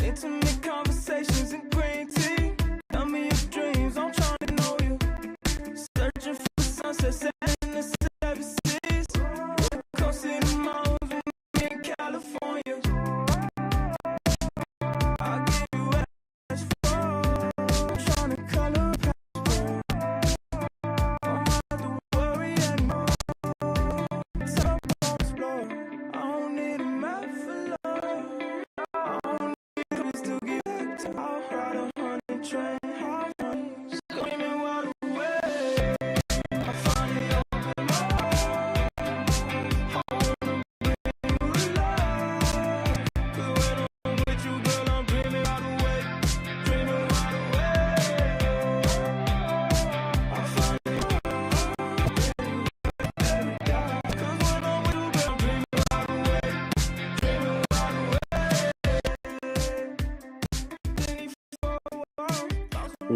Intimate conversations and green tea. Tell me your dreams, I'm trying to know you. Searching for sunsets in the seven seas. Come see the mountains with me in California. I'll give you ash for. I'm trying to color a passport. I don't have to worry anymore. Top on explore. I don't need a map for love. I don't need this to get back to. I'll ride a hunting train. High fun. Screaming wide awake. I finally open my heart. I wanna bring you love. 'Cause when I'm with you, girl, I'm dreaming wide awake. Dreaming wide awake. I finally every day. 'Cause when I'm with you, girl, I'm dreaming wide awake. Dreaming wide awake.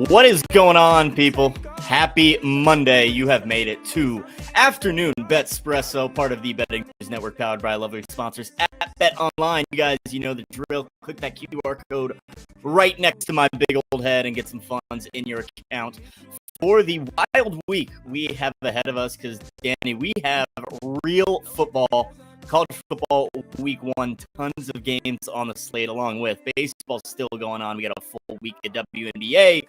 What is going on, people? Happy Monday. You have made it to Afternoon Betspresso, part of the Betting News Network, powered by our lovely sponsors at Bet Online. You guys, you know the drill. Click that QR code right next to my big old head and get some funds in your account for the wild week we have ahead of us. Because, Danny, we have real football, college football week one, tons of games on the slate, along with baseball still going on. We got a full week of WNBA,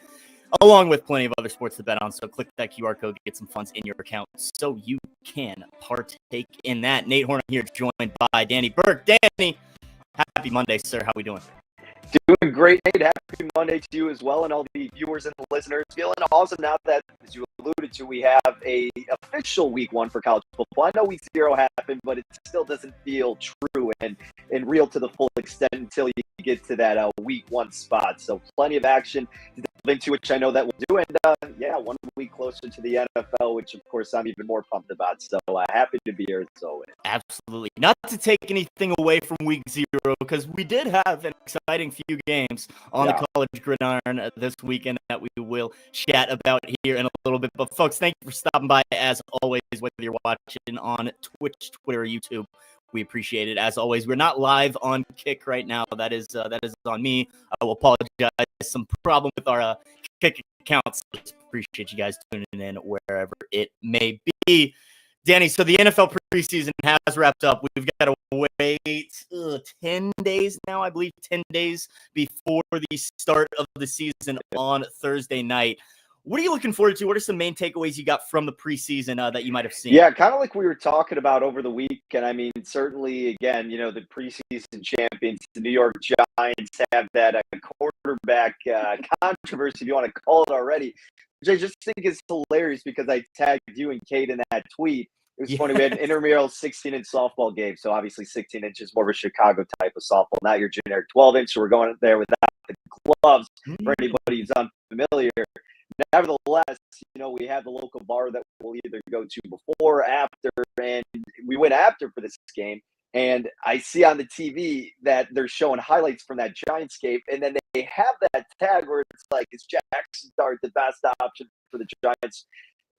along with plenty of other sports to bet on. So click that QR code, get some funds in your account so you can partake in that. Nate Horner here, joined by Danny Burke. Danny, happy Monday, sir. How we doing? Doing great, Nate. Happy Monday to you as well, and all the viewers and the listeners. Feeling awesome now that, as you alluded to, we have a official week one for college football. I know week 0 happened, but it still doesn't feel true and real to the full extent until you get to that week one spot. So plenty of action to delve into, which I know that we'll do. And yeah, 1 week closer to the NFL, which of course I'm even more pumped about. So happy to be here as always. Absolutely. Not to take anything away from week 0, because we did have an exciting few games on the college gridiron this weekend that we will chat about here in a little bit. But folks, thank you for stopping by as always, whether you're watching on Twitch, Twitter, or YouTube. We appreciate it. As always, we're not live on Kick right now. That is on me. I will apologize. Some problem with our Kick accounts. Appreciate you guys tuning in wherever it may be. Danny, so the NFL preseason has wrapped up. We've got to wait 10 days now, I believe, 10 days before the start of the season on Thursday night. What are you looking forward to? What are some main takeaways you got from the preseason that you might have seen? Yeah, kind of like we were talking about over the week. And I mean, certainly, again, you know, the preseason champions, the New York Giants, have that quarterback controversy, if you want to call it already, which I just think is hilarious because I tagged you and Kate in that tweet. It was funny. We had an intramural 16-inch softball game. So obviously 16 inches, more of a Chicago type of softball, not your generic 12-inch. So we're going there without the gloves for anybody who's unfamiliar. Nevertheless, you know, we have the local bar that we'll either go to before or after, and we went after for this game. And I see on the TV that they're showing highlights from that Giants game, and then they have that tag where it's like, is Jackson Dart the best option for the Giants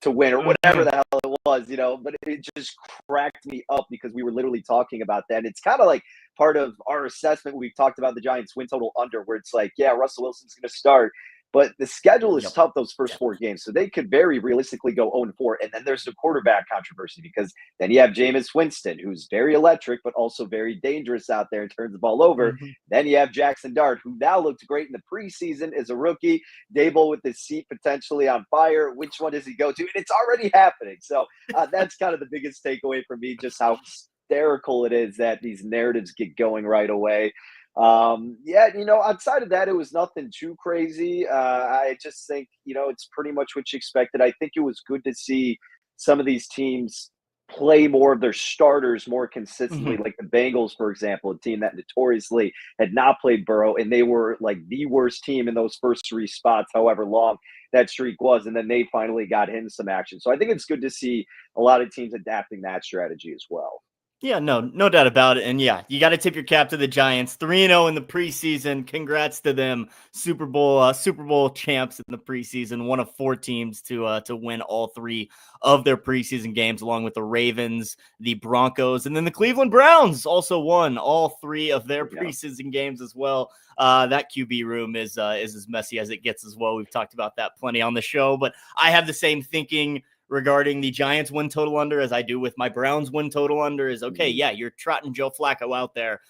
to win, or whatever the hell it was, you know? But it just cracked me up because we were literally talking about that. And it's kind of like part of our assessment. We've talked about the Giants win total under, where it's like, yeah, Russell Wilson's going to start. But the schedule is tough those first 4 games. So they could very realistically go 0-4. And then there's the quarterback controversy, because then you have Jameis Winston, who's very electric, but also very dangerous out there and turns the ball over. Then you have Jackson Dart, who now looked great in the preseason as a rookie. Dable with his seat potentially on fire. Which one does he go to? And it's already happening. So that's kind of the biggest takeaway for me, just how hysterical it is that these narratives get going right away. Yeah, you know, outside of that, it was nothing too crazy. I just think, you know, it's pretty much what you expected. I think it was good to see some of these teams play more of their starters more consistently, like the Bengals, for example, a team that notoriously had not played Burrow, and they were like the worst team in those first 3 spots, however long that streak was, and then they finally got him some action. So I think it's good to see a lot of teams adapting that strategy as well. Yeah, no doubt about it. And yeah, you got to tip your cap to the Giants. 3-0 in the preseason. Congrats to them. Super Bowl champs in the preseason. One of 4 teams to win all 3 of their preseason games, along with the Ravens, the Broncos, and then the Cleveland Browns also won all 3 of their preseason games as well. That QB room is as messy as it gets as well. We've talked about that plenty on the show, but I have the same thinking regarding the Giants win total under as I do with my Browns win total under. Is okay, yeah, you're trotting Joe Flacco out there.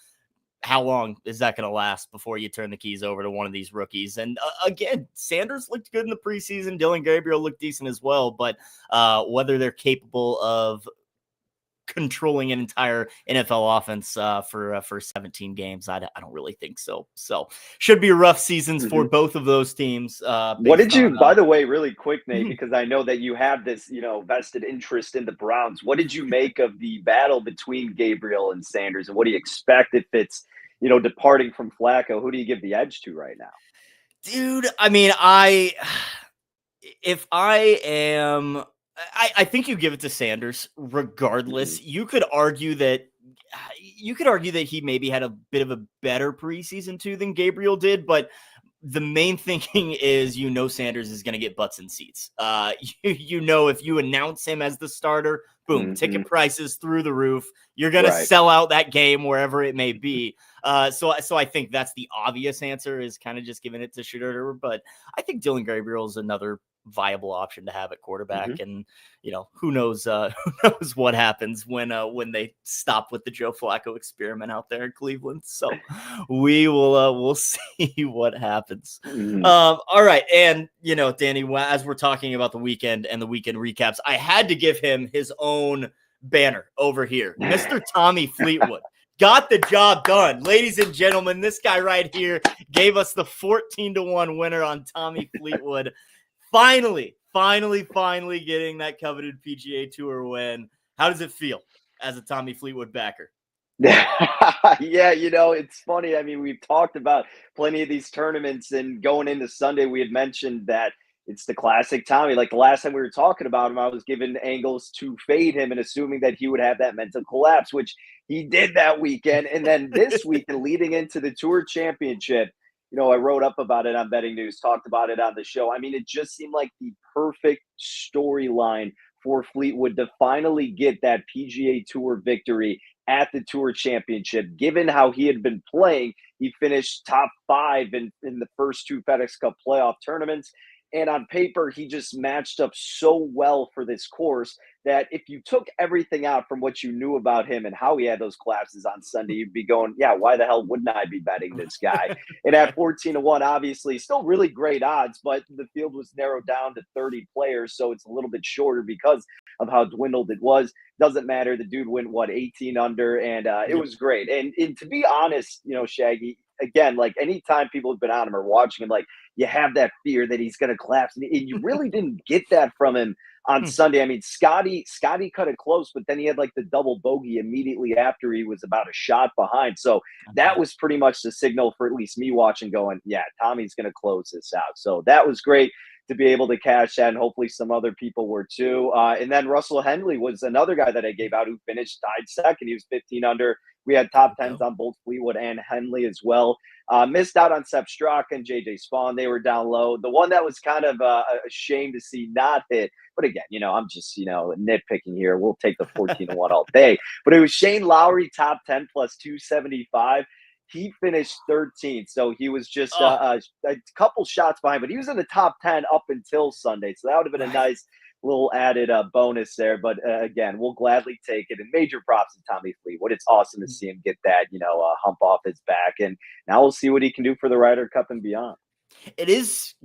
How long is that going to last before you turn the keys over to one of these rookies? And again, Sanders looked good in the preseason. Dylan Gabriel looked decent as well, but whether they're capable of controlling an entire NFL offense for 17 games, I don't really think so. So should be rough seasons for both of those teams. What did you, by the way, really quick, Nate, because I know that you have this, vested interest in the Browns. What did you make of the battle between Gabriel and Sanders, and what do you expect if it's, departing from Flacco? Who do you give the edge to right now? Dude, I mean, I think you give it to Sanders regardless. You could argue that he maybe had a bit of a better preseason too than Gabriel did, but the main thinking is, Sanders is going to get butts in seats. If you announce him as the starter, boom, ticket prices through the roof. You're going to sell out that game wherever it may be. So I think that's the obvious answer, is kind of just giving it to Schroeder. But I think Dylan Gabriel is another viable option to have at quarterback, and who knows what happens when they stop with the Joe Flacco experiment out there in Cleveland. So we'll see what happens. All right, and Danny, as we're talking about the weekend and the weekend recaps, I had to give him his own banner over here. Mr. Tommy Fleetwood got the job done, ladies and gentlemen. This guy right here gave us the 14-1 winner on Tommy Fleetwood. Finally getting that coveted PGA Tour win. How does it feel as a Tommy Fleetwood backer? Yeah, it's funny. I mean, we've talked about plenty of these tournaments, and going into Sunday, we had mentioned that it's the classic Tommy. Like the last time we were talking about him, I was given angles to fade him and assuming that he would have that mental collapse, which he did that weekend. And then this weekend, leading into the Tour Championship, I wrote up about it on Betting News, talked about it on the show. I mean, it just seemed like the perfect storyline for Fleetwood to finally get that PGA Tour victory at the Tour Championship. Given how he had been playing, he finished top 5 in the first 2 FedEx Cup playoff tournaments. And on paper, he just matched up so well for this course that if you took everything out from what you knew about him and how he had those collapses on Sunday, you'd be going, yeah, why the hell wouldn't I be betting this guy? And at 14-1, obviously, still really great odds, but the field was narrowed down to 30 players, so it's a little bit shorter because of how dwindled it was. Doesn't matter. The dude went, 18 under, and it was great. And to be honest, Shaggy, again, like anytime people have been on him or watching him, like you have that fear that he's going to collapse. And you really didn't get that from him on Sunday. I mean, Scotty cut it close, but then he had like the double bogey immediately after he was about a shot behind. So that was pretty much the signal for at least me watching going, yeah, Tommy's going to close this out. So that was great to be able to cash that, and hopefully some other people were too. And then Russell Henley was another guy that I gave out who finished tied second. He was 15 under. We had top 10s on both Fleetwood and Henley as well. Missed out on Sepp Straka and JJ Spawn. They were down low. The one that was kind of a shame to see not hit, but again, I'm just, nitpicking here. We'll take the 14-1 all day. But it was Shane Lowry, top 10 plus 275. He finished 13th, so he was just a couple shots behind, but he was in the top 10 up until Sunday. So that would have been a nice little added bonus there. But again, we'll gladly take it. And major props to Tommy Fleetwood. It's awesome to see him get that, hump off his back. And now we'll see what he can do for the Ryder Cup and beyond. It is,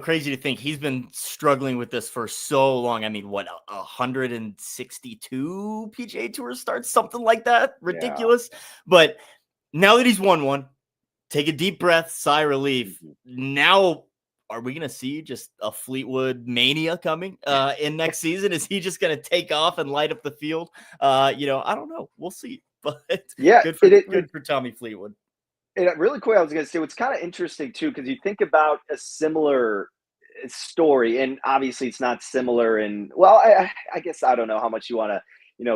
crazy to think he's been struggling with this for so long. I mean, 162 PGA Tour starts, something like that. Ridiculous. Yeah. But now that he's won one, take a deep breath, sigh of relief. Now, are we going to see just a Fleetwood mania coming in next season? Is he just going to take off and light up the field? I don't know. We'll see. But yeah, good for Tommy Fleetwood. And really quick, I was going to say, what's kind of interesting too, because you think about a similar story, and obviously it's not similar. And well, I guess I don't know how much you want to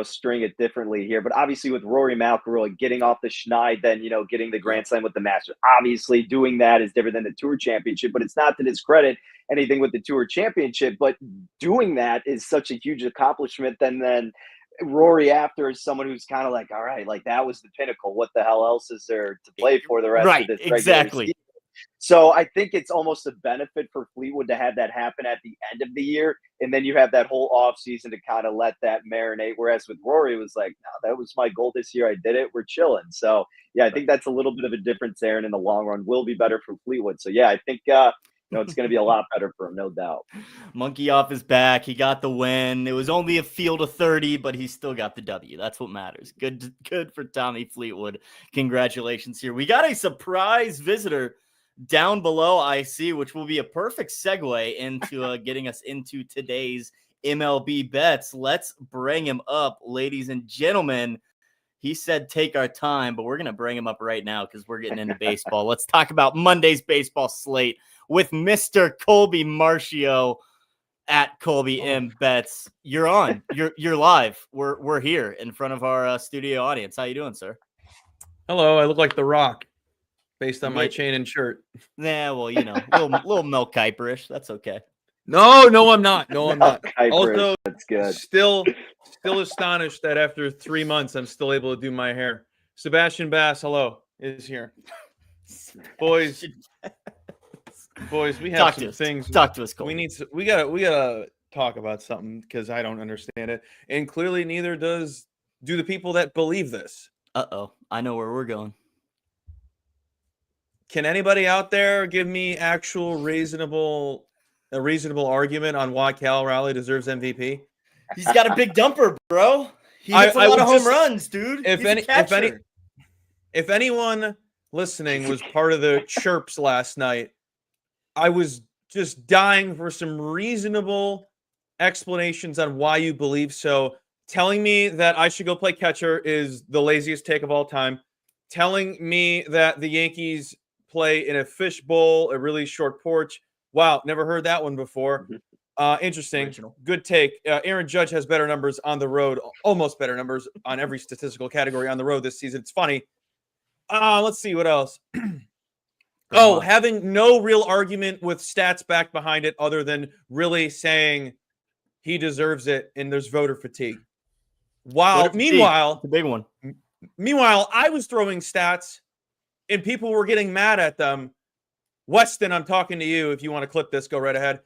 string it differently here. But obviously with Rory McIlroy getting off the schneid, then, getting the Grand Slam with the Masters, obviously doing that is different than the Tour Championship, but it's not to discredit anything with the Tour Championship, but doing that is such a huge accomplishment. Then Rory after is someone who's kind of like, all right, like that was the pinnacle. What the hell else is there to play for the rest of this regular season? So I think it's almost a benefit for Fleetwood to have that happen at the end of the year. And then you have that whole off season to kind of let that marinate. Whereas with Rory, it was like, no, that was my goal this year. I did it. We're chilling. So yeah, I think that's a little bit of a difference there. And in the long run will be better for Fleetwood. So yeah, I think, it's going to be a lot better for him, no doubt. Monkey off his back. He got the win. It was only a field of 30, but he still got the W. That's what matters. Good for Tommy Fleetwood. Congratulations here. We got a surprise visitor down below IC, which will be a perfect segue into getting us into today's MLB bets. Let's bring him up, ladies and gentlemen. He said take our time, but we're going to bring him up right now because we're getting into baseball. Let's talk about Monday's baseball slate with Mr. Colby Marcio at Colby M Bets. You're on. You're live. We're here in front of our studio audience. How you doing, sir? Hello. I look like The Rock based on my chain and shirt. Nah, well, little Mel Kiper-ish. That's okay. No, I'm not. No, I'm not. Also, that's good. Still astonished that after 3 months, I'm still able to do my hair. Sebastian Bass, hello, is here. Boys, we have some things. Talk to us, Cole. We gotta talk about something because I don't understand it, and clearly neither do the people that believe this. I know where we're going. Can anybody out there give me a reasonable argument on why Cal Raleigh deserves MVP? He's got a big dumper, bro. He hits a lot of home runs, dude. If anyone listening was part of the chirps last night, I was just dying for some reasonable explanations on why you believe so. Telling me that I should go play catcher is the laziest take of all time. Telling me that the Yankees play in a fishbowl, a really short porch. Wow, never heard that one before. Interesting. Original. Good take. Aaron Judge has better numbers on the road, almost better numbers on every statistical category on the road this season. It's funny. Let's see what else. Having no real argument with stats back behind it other than really saying he deserves it and there's voter fatigue. Meanwhile, the big one. Meanwhile, I was throwing stats and people were getting mad at them. Weston, I'm talking to you. If you want to clip this, go right ahead.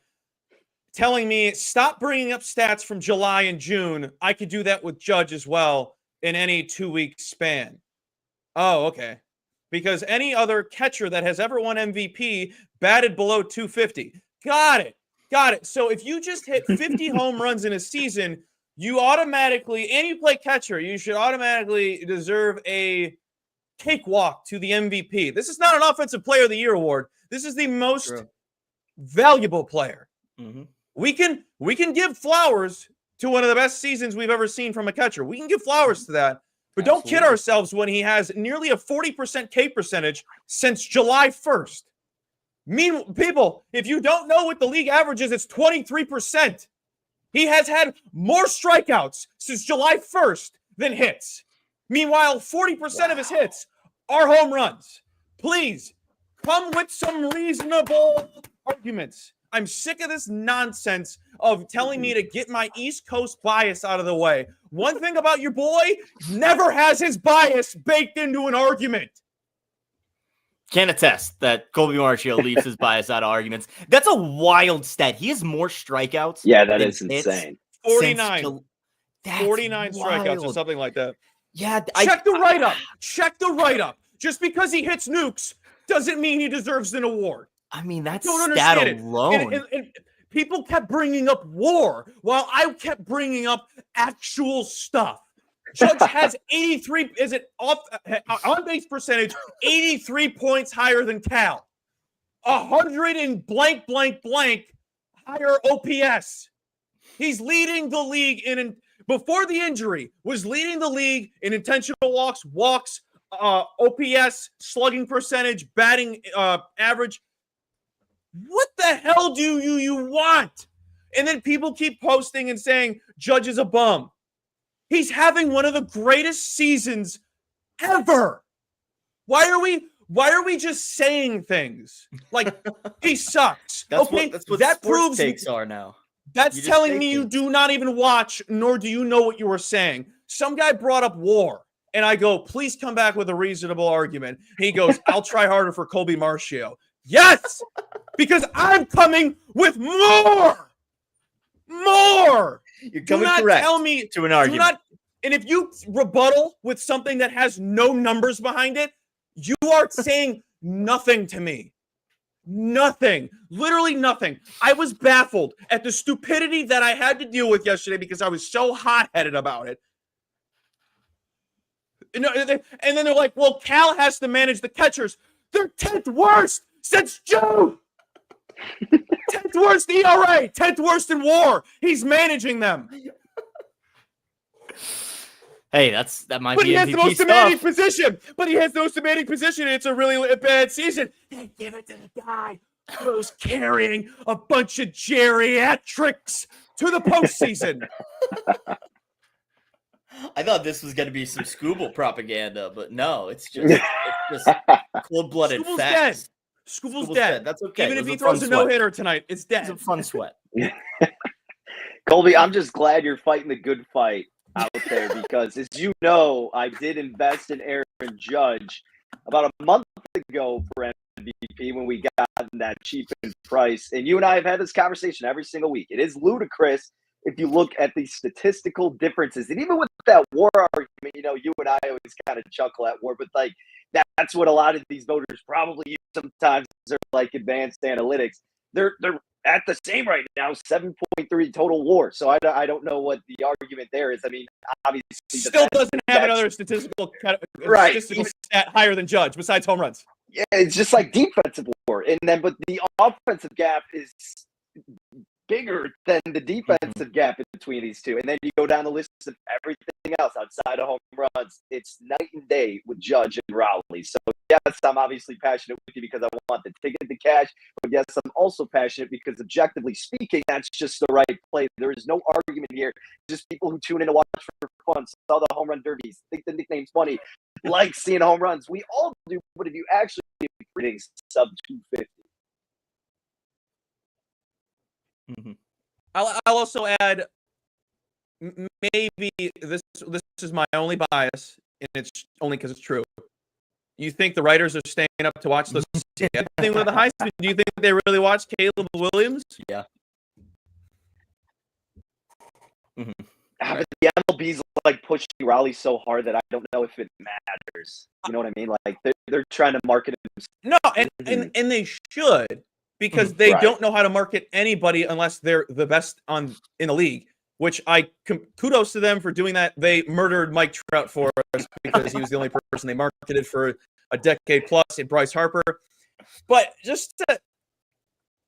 Telling me, stop bringing up stats from July and June. I could do that with Judge as well in any 2-week span. Oh, okay. Because any other catcher that has ever won MVP batted below 250. Got it. So if you just hit 50 home runs in a season, you automatically, and you play catcher, you should automatically deserve a cakewalk to the MVP. This is not an Offensive Player of the Year award. This is the most valuable player. Mm-hmm. We can give flowers to one of the best seasons we've ever seen from a catcher. We can give flowers to that. But don't kid ourselves when he has nearly a 40% K percentage since July 1st. People, if you don't know what the league average is, it's 23%. He has had more strikeouts since July 1st than hits. Meanwhile, 40% of his hits are home runs. Please, come with some reasonable arguments. I'm sick of this nonsense of telling me to get my East Coast bias out of the way. One thing about your boy, never has his bias baked into an argument. Can attest that Colby Marcio leaves his bias out of arguments. That's a wild stat. He has more strikeouts. Yeah, that is insane. 49. 49 strikeouts or something like that. Yeah. Check the write-up. Just because he hits nukes doesn't mean he deserves an award. I mean, that's stat alone. And people kept bringing up WAR while I kept bringing up actual stuff. Judge has 83. Is it off on base percentage? 83 points higher than Cal. 100 and blank higher OPS. He's leading the league before the injury. Was leading the league in intentional walks, OPS, slugging percentage, batting average. What the hell do you want? And then people keep posting and saying Judge is a bum. He's having one of the greatest seasons ever. Why are we just saying things like he sucks? That's okay, what that sports proves takes are now. that's You just telling say me you things. do not even watch, nor do you know what you were saying. Some guy brought up war, and I go, please come back with a reasonable argument. He goes, I'll try harder for Colby Marcio. Yes, because I'm coming with more. You're Do coming not correct tell me to an argument. And if you rebuttal with something that has no numbers behind it, you are saying nothing to me. Nothing. Literally nothing. I was baffled at the stupidity that I had to deal with yesterday because I was so hot-headed about it. And then they're like, well, Cal has to manage the catchers. They're 10th worst since June. 10th worst ERA. 10th worst in WAR. He's managing them. Hey, that might But be he has the most MVP demanding stuff. position. But he has the most demanding position. And it's a really bad season. They give it to the guy who's carrying a bunch of geriatrics to the postseason. I thought this was going to be some Scooble propaganda, but no, it's just cold-blooded Scooble's facts. dead. Scooble's dead. That's okay. Even It if was he fun throws a sweat. no-hitter tonight, it's It dead. was a fun sweat. Colby, I'm just glad you're fighting the good fight out there because, as you know, I did invest in Aaron Judge about a month ago for MVP when we got that cheapened price. And you and I have had this conversation every single week. It is ludicrous if you look at the statistical differences. And even with that WAR argument, you and I always kind of chuckle at WAR, but like that's what a lot of these voters probably use sometimes. They're like advanced analytics. They're at the same right now, 7.3 total WAR. So I don't know what the argument there is. I mean, obviously, Still doesn't have another statistical stat higher than Judge besides home runs. Yeah, it's just like defensive WAR, but the offensive gap is bigger than the defensive gap between these two. And then you go down the list of everything else outside of home runs. It's night and day with Judge and Rowley. So, yes, I'm obviously passionate with you because I want the ticket to cash. But, yes, I'm also passionate because, objectively speaking, that's just the right play. There is no argument here. Just people who tune in to watch for fun, saw the home run derbies, think the nickname's funny, like seeing home runs. We all do, but if you actually reading sub 250. Mm-hmm. I'll also add, maybe this is my only bias, and it's only because it's true. You think the writers are staying up to watch the thing with the Heisman? Do you think they really watch Caleb Williams? Yeah. Mm-hmm. But the MLB's like pushing Rowley so hard that I don't know if it matters. You know what I mean? Like they're trying to market him. No, and they should, because they Right. don't know how to market anybody unless they're the best in the league. Which kudos to them for doing that. They murdered Mike Trout for us because he was the only person they marketed for a decade plus in Bryce Harper. But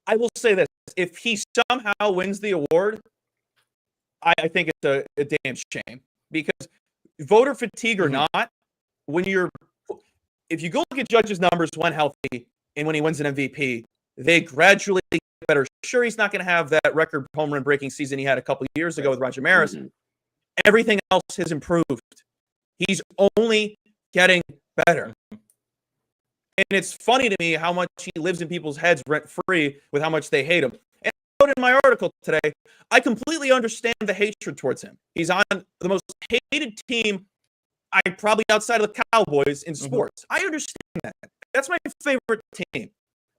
I will say this: if he somehow wins the award, I think it's a damn shame, because voter fatigue or not, if you go look at Judge's numbers when healthy and when he wins an MVP, they gradually get better. Sure, he's not going to have that record home run breaking season he had a couple of years ago with Roger Maris. Mm-hmm. Everything else has improved. He's only getting better. And it's funny to me how much he lives in people's heads rent-free with how much they hate him. And I wrote in my article today, I completely understand the hatred towards him. He's on the most hated team, probably outside of the Cowboys in sports. I understand that. That's my favorite team.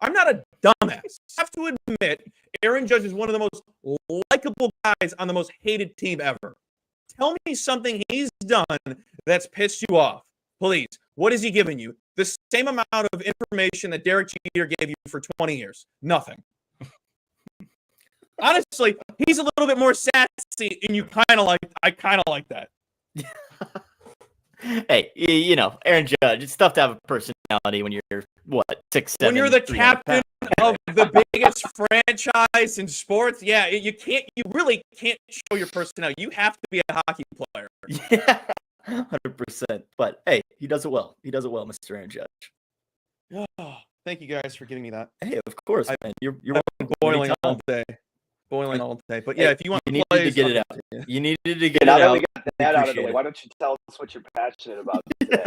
I'm not a dumbass. I have to admit, Aaron Judge is one of the most likable guys on the most hated team ever. Tell me something he's done that's pissed you off. Please. What has he given you? The same amount of information that Derek Jeter gave you for 20 years. Nothing. Honestly, he's a little bit more sassy, and I kind of like that. Hey, Aaron Judge, it's tough to have a personality when you're, 6'7", when you're the 300 captain pounds. of the biggest franchise in sports, you really can't show your personality. You have to be a hockey player. Yeah, 100%. But hey, he does it well. He does it well, Mr. Aaron Judge. Oh, thank you guys for giving me that. Hey, of course, man. You're I've been boiling all day. boiling all day. But yeah, if you want you to needed play, to get it out. You needed to get Now it that out. we got that out of the appreciate way, it. why don't you tell us what you're passionate about today?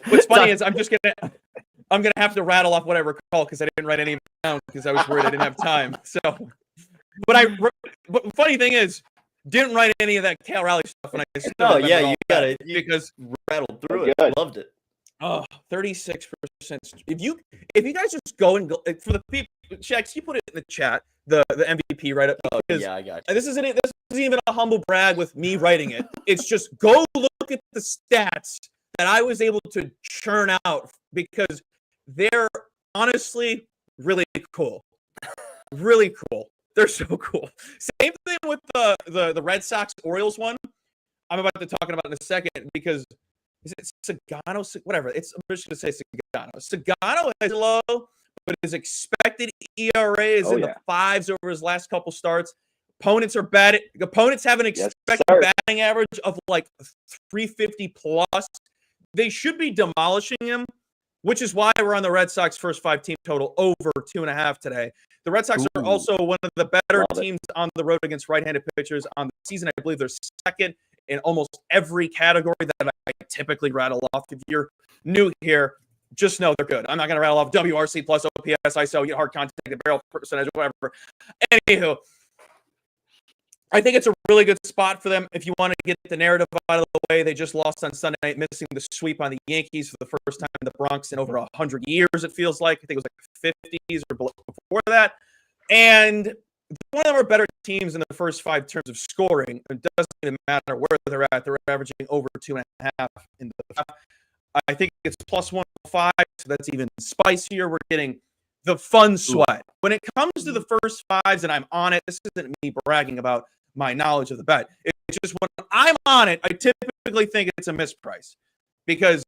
What's funny is I'm gonna have to rattle off what I recall because I didn't write any of it down because I was worried I didn't have time. So, but the funny thing is, didn't write any of that Cal Raleigh stuff, and I still No, remember yeah, all you that got it. You because rattled through it. Good. Loved it. 36%. If you guys just go for the people, Shax, you put it in the chat, the MVP right up. Oh yeah, I got you. This isn't even a humble brag with me writing it. It's just go look at the stats that I was able to churn out because they're honestly really cool. Really cool. They're so cool. Same thing with the Red Sox Orioles one. I'm about to talk about in a second because is it Sagano? Whatever. I'm just gonna say Sagano. Sagano is low, but his expected ERA is in the 5s over his last couple starts. Opponents are bad. Opponents have an expected batting average of like 350 plus. They should be demolishing him, which is why we're on the Red Sox first 5 team total over 2.5 today. The Red Sox are also one of the better teams on the road against right-handed pitchers on the season. I believe they're second in almost every category that I typically rattle off. If you're new here, just know they're good. I'm not going to rattle off WRC plus OPS, ISO, hard contact, barrel percentage, whatever. Anywho, I think it's a really good spot for them. If you want to get the narrative out of the way, they just lost on Sunday night, missing the sweep on the Yankees for the first time in the Bronx in over 100 years, it feels like. I think it was like 50s or before that. And one of them are better teams in the first 5 terms of scoring. It doesn't even matter where they're at. They're averaging over 2.5 in the. I think it's plus 105, so that's even spicier. We're getting the fun sweat. When it comes to the first 5s, and I'm on it, this isn't me bragging about my knowledge of the bet. It's just when I'm on it, I typically think it's a misprice. Because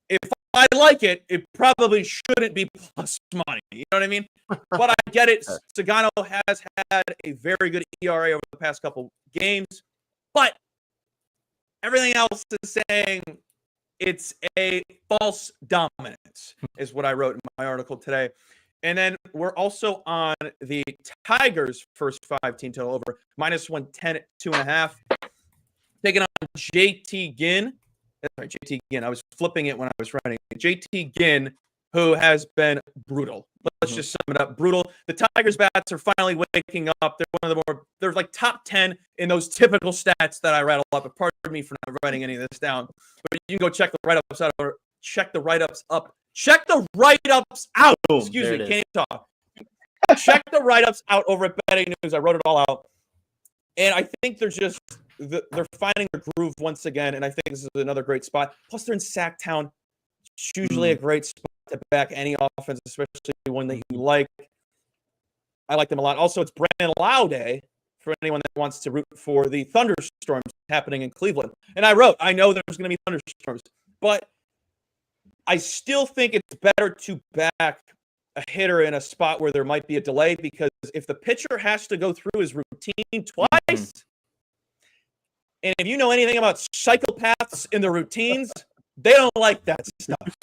if I like it, it probably shouldn't be plus money. You know what I mean? But I get it. Sagano has had a very good ERA over the past couple games. But everything else is saying it's a false dominance, is what I wrote in my article today. And then we're also on the Tigers' first 5 team total over minus 110 at 2.5. Taking on JT Ginn. Sorry, JT Ginn. I was flipping it when I was writing. JT Ginn, who has been brutal. Let's just sum it up. Brutal. The Tigers' bats are finally waking up. They're one of the more, they're like top 10 in those typical stats that I rattle up. But pardon me for not writing any of this down. But you can go check the write-ups out or check the write-ups up. Check the write-ups out. Excuse me, can't even talk. Check the write-ups out over at Betting News. I wrote it all out. And I think they're finding their groove once again. And I think this is another great spot. Plus, they're in Sacktown. It's usually a great spot to back any offense, especially one that you like. I like them a lot. Also, it's Brandon Lau Day for anyone that wants to root for the thunderstorms happening in Cleveland. And I know there's going to be thunderstorms. But I still think it's better to back a hitter in a spot where there might be a delay, because if the pitcher has to go through his routine twice, and if you know anything about psychopaths in the routines, they don't like that stuff.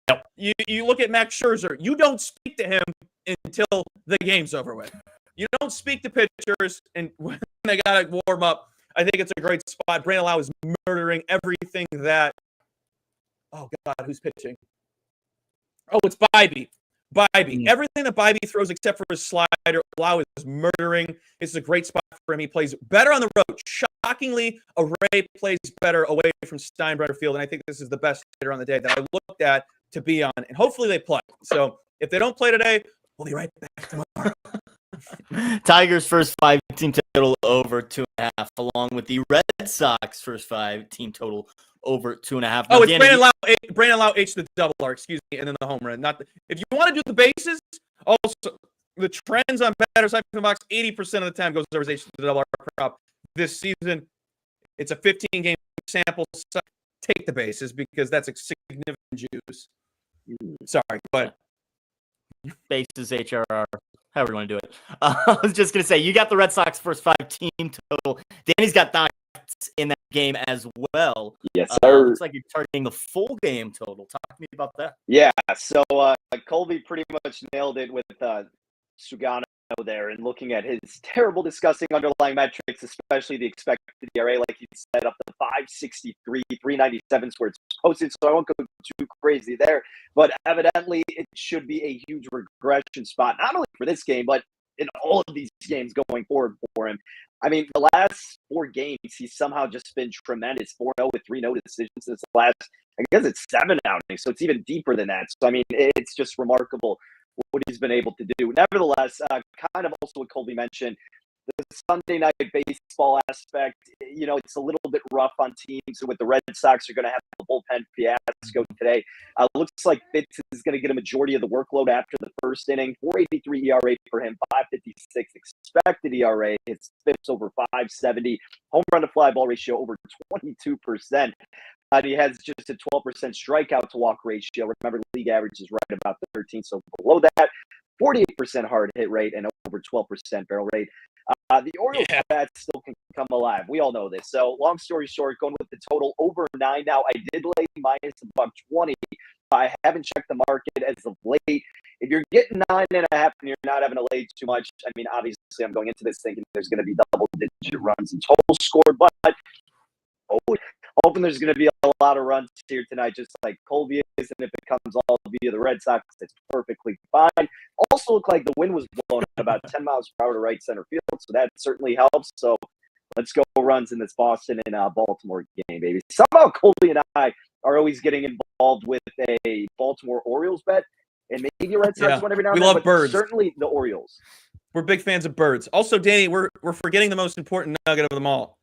No. You look at Max Scherzer, you don't speak to him until the game's over with. You don't speak to pitchers and when they got to warm up. I think it's a great spot. Brandon Lau is murdering everything that. Oh, God, who's pitching? Oh, it's Bybee. Everything that Bybee throws except for his slider, Lau is murdering. It's a great spot for him. He plays better on the road. Shockingly, Array plays better away from Steinbrenner Field, and I think this is the best hitter on the day that I looked at to be on, and hopefully they play. So if they don't play today, we'll be right back tomorrow. Tigers' first 5 team total over 2.5, along with the Red Sox first 5 team total over 2.5. Oh, it's Brandon Lau H the double R, excuse me, and then the home run. If you want to do the bases, also the trends on batters side from the box, 80% of the time goes over his H the double R crop. This season, it's a 15-game sample. So take the bases because that's a significant juice. Sorry, but bases, HRR, however you want to do it. I was just going to say, you got the Red Sox first 5 team total. Danny's got thoughts in that game as well. Yes, sir. Looks like you're targeting the full game total. Talk to me about that. Yeah, so Colby pretty much nailed it with Sugano there and looking at his terrible, disgusting underlying metrics, especially the expected ERA, like he said, up to 563, 397 where it's posted. So I won't go too crazy there. But evidently, it should be a huge regression spot, not only for this game, but in all of these games going forward for him. I mean, the last 4 games, he's somehow just been tremendous. 4-0 with 3 no decisions since the last, I guess it's 7 outings. So it's even deeper than that. So, I mean, it's just remarkable what he's been able to do. Nevertheless, kind of also what Colby mentioned, the Sunday night baseball aspect, it's a little bit rough on teams. With the Red Sox, are going to have the bullpen fiasco today. Looks like Fitz is going to get a majority of the workload after the first inning. 4.83 ERA for him, 5.56 expected ERA. His Fitz over 5.70. Home run to fly ball ratio over 22%. He has just a 12% strikeout to walk ratio. Remember, the league average is right about 13, so below that. 48% hard hit rate and over 12% barrel rate. The Orioles bat still can come alive. We all know this. So long story short, going with the total over 9 now. I did lay minus $1.20. I haven't checked the market as of late. If you're getting 9.5 and you're not having to lay too much, I mean, obviously I'm going into this thinking there's going to be double-digit runs in total scored, but hoping there's going to be a lot of runs here tonight, just like Colby is, and if it comes all via the Red Sox, it's perfectly fine. Also looked like the wind was blowing about 10 miles per hour to right center field, so that certainly helps. So let's go runs in this Boston and Baltimore game, baby. Somehow Colby and I are always getting involved with a Baltimore Orioles bet, and maybe a Red Sox one every now and then. We love birds. Certainly the Orioles. We're big fans of birds. Also, Danny, we're forgetting the most important nugget of them all.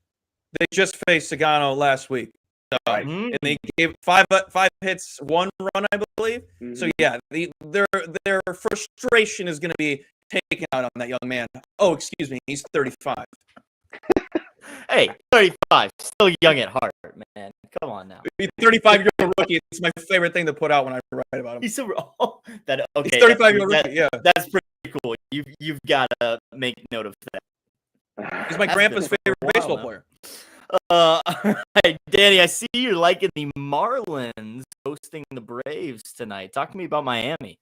They just faced Sagano last week. And they gave five hits, 1 run, I believe. Mm-hmm. So yeah, their frustration is going to be taken out on that young man. Oh, excuse me, he's 35. Hey, 35, still young at heart, man. Come on now. 35-year-old rookie. It's my favorite thing to put out when I write about him. He's okay. He's 35-year-old rookie. Yeah, that's pretty cool. You've got to make note of that. He's my grandpa's favorite baseball player. All right, Danny, I see you're liking the Marlins hosting the Braves tonight. Talk to me about Miami.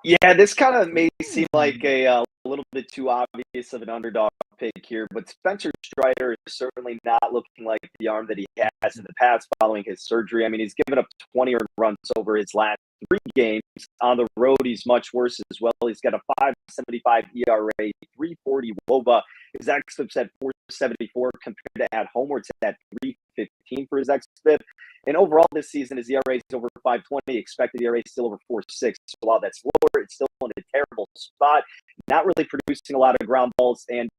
Yeah, this kind of may seem like a little bit too obvious of an underdog pick here, but Spencer Strider is certainly not looking like the arm that he has in the past following his surgery. I mean, he's given up 20 runs over his last 3 games. On the road, he's much worse as well. He's got a 5.75 ERA, 3.40 WOBA. His xFIP's at 4.74 compared to at home, where it's at 3.15 for his xFIP. And overall this season, his ERA is over 5.20. Expected ERA is still over 4.6. So while that's lower, it's still in a terrible spot. Not really producing a lot of ground balls, and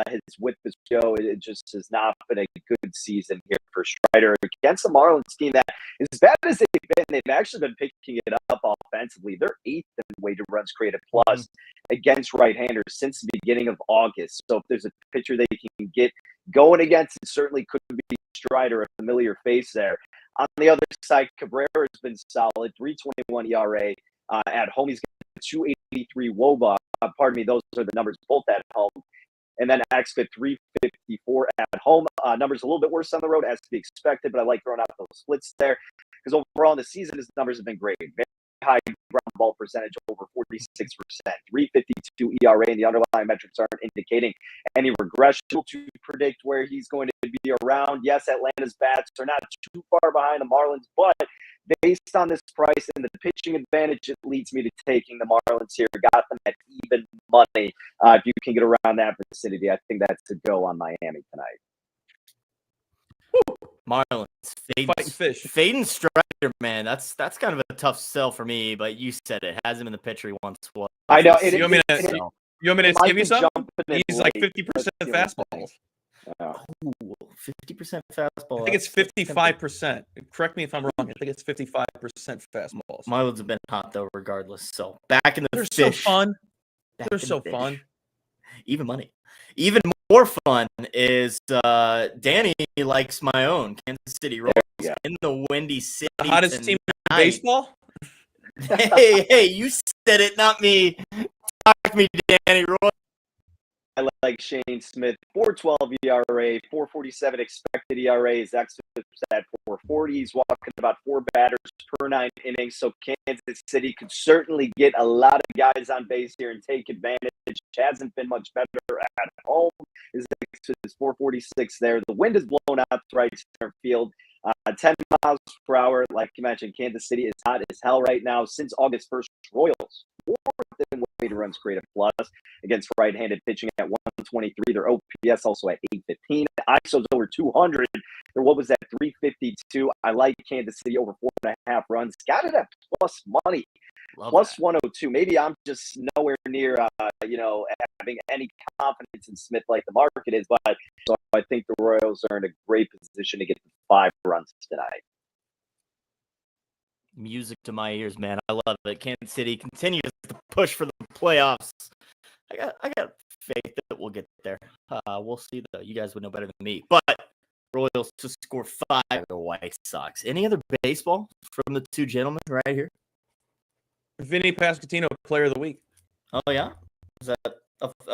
his whip is it just has not been a good season here for Strider against the Marlins team that, as bad as they've been, they've actually been picking it up offensively. They're 8th in weighted runs created plus against right-handers since the beginning of August. So if there's a pitcher they can get going against, it certainly could be Strider, a familiar face there. On the other side, Cabrera has been solid, 3.21 ERA. At home, he's got 2.83 WOBA. Pardon me, those are the numbers both at home. And then xFIP 3.54 at home. Numbers a little bit worse on the road, as to be expected, but I like throwing out those splits there because overall in the season, his numbers have been great. Very high ground ball percentage, over 46%, 3.52 ERA, and the underlying metrics aren't indicating any regression to predict where he's going to be around. Yes, Atlanta's bats are not too far behind the Marlins, but based on this price and the pitching advantage, it leads me to taking the Marlins here. Got them at even money. If you can get around that vicinity, I think that's a go on Miami tonight. Marlins, fighting fish. Fading Strider, man. That's kind of a tough sell for me, but you said it. Has him in the pitcher he once was. I know. You want me to give you some? He's like 50% fastballs. Oh, 50% fastball. I think it's 55%. Correct me if I'm wrong. I think it's 55% fastballs. Marlins have been hot though, regardless. So back in the They're fish. So fun. They're so fun. Even money. Even more fun is Danny likes my own Kansas City Royals in the Windy City. The hottest team in baseball? Hey, you said it, not me. Talk to me, Danny Roy. I like Shane Smith, 4.12 ERA, 4.47 expected ERA. His xFIP's at 4.40. He's walking about 4 batters per 9 innings. So Kansas City could certainly get a lot of guys on base here and take advantage. Hasn't been much better at home. His xFIP is 4.46 there. The wind is blown out to right center field. 10 miles per hour. Like you mentioned, Kansas City is hot as hell right now. Since August 1st, Royals, fourth in weighted runs created plus against right-handed pitching at 123. Their OPS also at 815. ISO's over 200. What was that, 352? I like Kansas City over 4.5 runs. Got it at plus money. Plus 102. Maybe I'm just nowhere near, having any confidence in Smith like the market is, but so I think the Royals are in a great position to get 5 runs tonight. Music to my ears, man. I love it. Kansas City continues to push for the playoffs. I got faith that we'll get there. We'll see, though. You guys would know better than me. But Royals to score 5 the White Sox. Any other baseball from the two gentlemen right here? Vinny Pasquantino, Player of the Week. Oh, yeah? Is that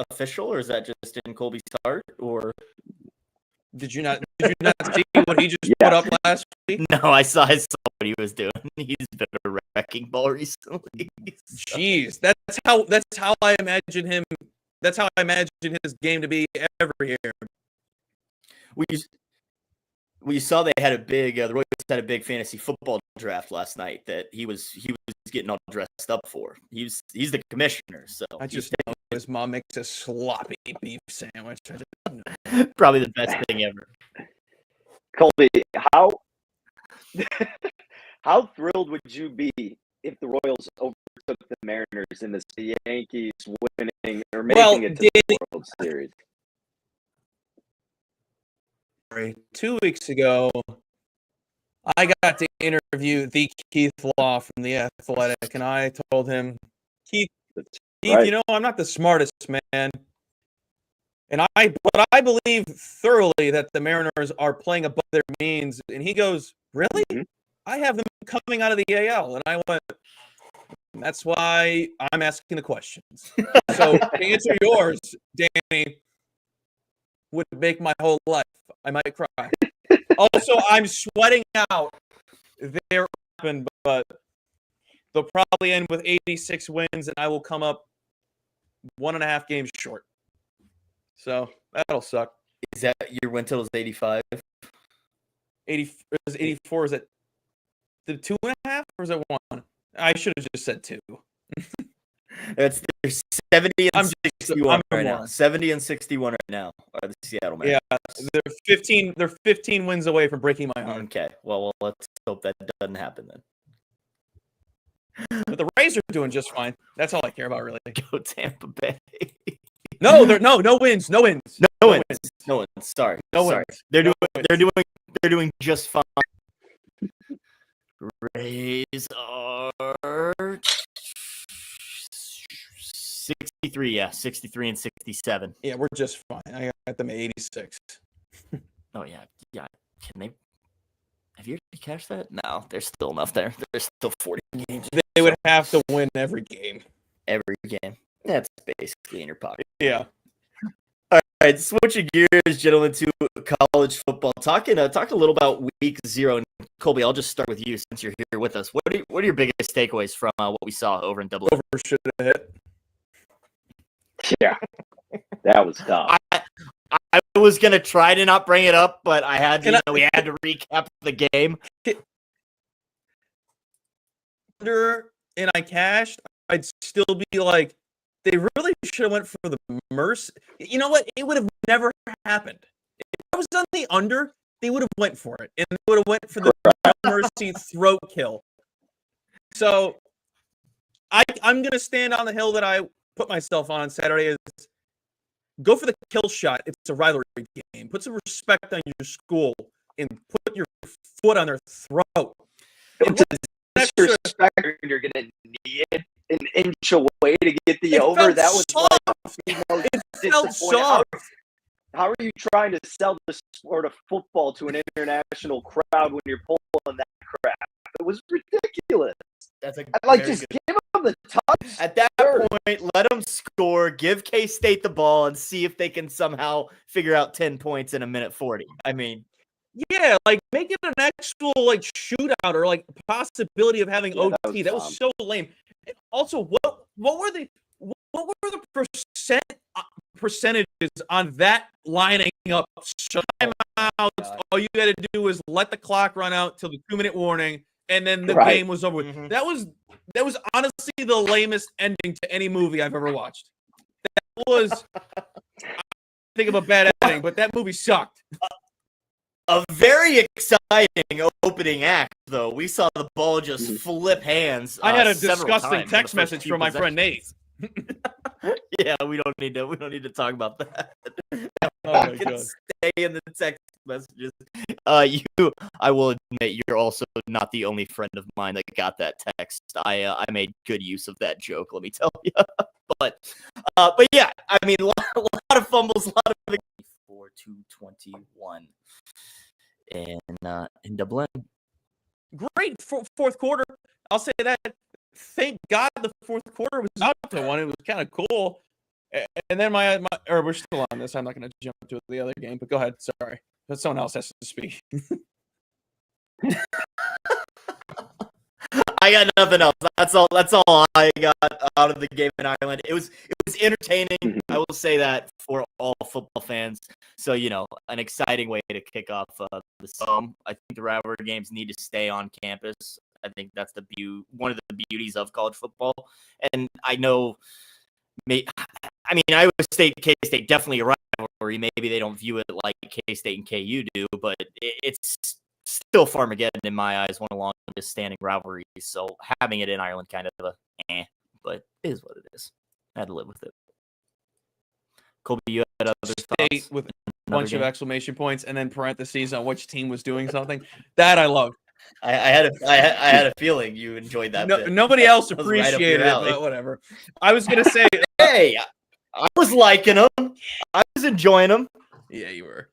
official, or is that just in Colby's heart? Or did you not see what he just put up last week? No, I saw what he was doing. He's been a wrecking ball recently. Jeez, that's how I imagine him. That's how I imagine his game to be every year. We saw they had the Royals had a big fantasy football draft last night that he was getting all dressed up for. He's the commissioner, so I just know his mom makes a sloppy beef sandwich. Probably the best thing ever. Colby, how thrilled would you be if the Royals overtook the Mariners in the Yankees winning or making it to the World Series? 2 weeks ago, I got to interview the Keith Law from The Athletic, and I told him, Keith, you know, I'm not the smartest man, but I believe thoroughly that the Mariners are playing above their means. And he goes, really? Mm-hmm. I have them coming out of the AL. And I went, that's why I'm asking the questions. So to answer yours, Danny, would make my whole life. I might cry. Also, I'm sweating out their open, but they'll probably end with 86 wins, and I will come up 1.5 games short. So that'll suck. Is that your win total is 85? 84. Is it the 2.5 or is it 1? I should have just said 2. There's 70 and 61 right now. 70 and 61 right now are the Seattle Mariners. Yeah, they're 15 wins away from breaking my heart. Okay, well, let's hope that doesn't happen then. But the Rays are doing just fine. That's all I care about, really. Go Tampa Bay. No wins. No wins. Sorry. Wins. They're doing just fine. Rays are 63, 63 and 67. Yeah, we're just fine. I got them at 86. Oh yeah. Can they? Have you already cashed that? No, there's still enough there. There's still 40 games. They would have to win every game. Every game. That's basically in your pocket. Yeah. All right, switching gears, gentlemen, to college football. Talking a little about week 0. And Colby, I'll just start with you since you're here with us. What are your biggest takeaways from what we saw over in Double? Over should have hit. Yeah, that was tough. I was gonna try to not bring it up, but I had to. We had to recap the game. And I cashed. I'd still be like, they really should have went for the mercy. You know what? It would have never happened. If I was on the under, they would have went for it, and they would have went for the mercy throat kill. So I'm gonna stand on the hill that I put myself on Saturday is go for the kill shot. It's a rivalry game. Put some respect on your school and put your foot on their throat. Disrespect, you're going to need an inch away to get the over. That was soft. It felt soft. How are you trying to sell the sport of football to an international crowd when you're pulling that crap? It was ridiculous. That's a I'd like very just good. give them the touch. At that Sure. point, let them score, give K-State the ball, and see if they can somehow figure out 10 points in a minute 40. I mean, Yeah, like make it an actual like shootout or like possibility of having Yeah, OT. That was so lame. And also, what were the percentages on that lining up? Timeouts. All you got to do is let the clock run out till the 2-minute warning, and then the Right. game was over. Mhm. That was honestly the lamest ending to any movie I've ever watched. That was. I think of a bad ending, but that movie sucked. A very exciting opening act, though. We saw the ball just Mhm. flip hands. I had a several disgusting times in the text first message few from my friend Nate. possessions. Yeah, we don't need to talk about that. Oh my We can god. stay in the text messages. I will admit, you're also not the only friend of mine that got that text. I made good use of that joke. Let me tell you. but yeah, I mean, a lot of fumbles, a lot of 4-2-21 in Dublin. Great fourth quarter. I'll say that. Thank God the fourth quarter was out to one. It was kind of cool. And then we're still on this. I'm not going to jump to the other game, but go ahead. Sorry, but someone else has to speak. I got nothing else. That's all I got out of the game in Ireland. It was entertaining. I will say that for all football fans. So an exciting way to kick off the summer. I think the rivalry games need to stay on campus. I think that's one of the beauties of college football. And I know, Iowa State, K-State definitely a rivalry. Maybe they don't view it like K-State and KU do, but it's still Farmageddon in my eyes, one of the longest standing rivalries. So having it in Ireland kind of but it is what it is. I had to live with it. Colby, you had other State thoughts? with a bunch of exclamation points and then parentheses on which team was doing something. That I loved. I had a feeling you enjoyed that. No, bit. nobody else That was right up your appreciated it, alley. but whatever. I was gonna say, Hey, I was liking them. I was enjoying them. yeah, you were.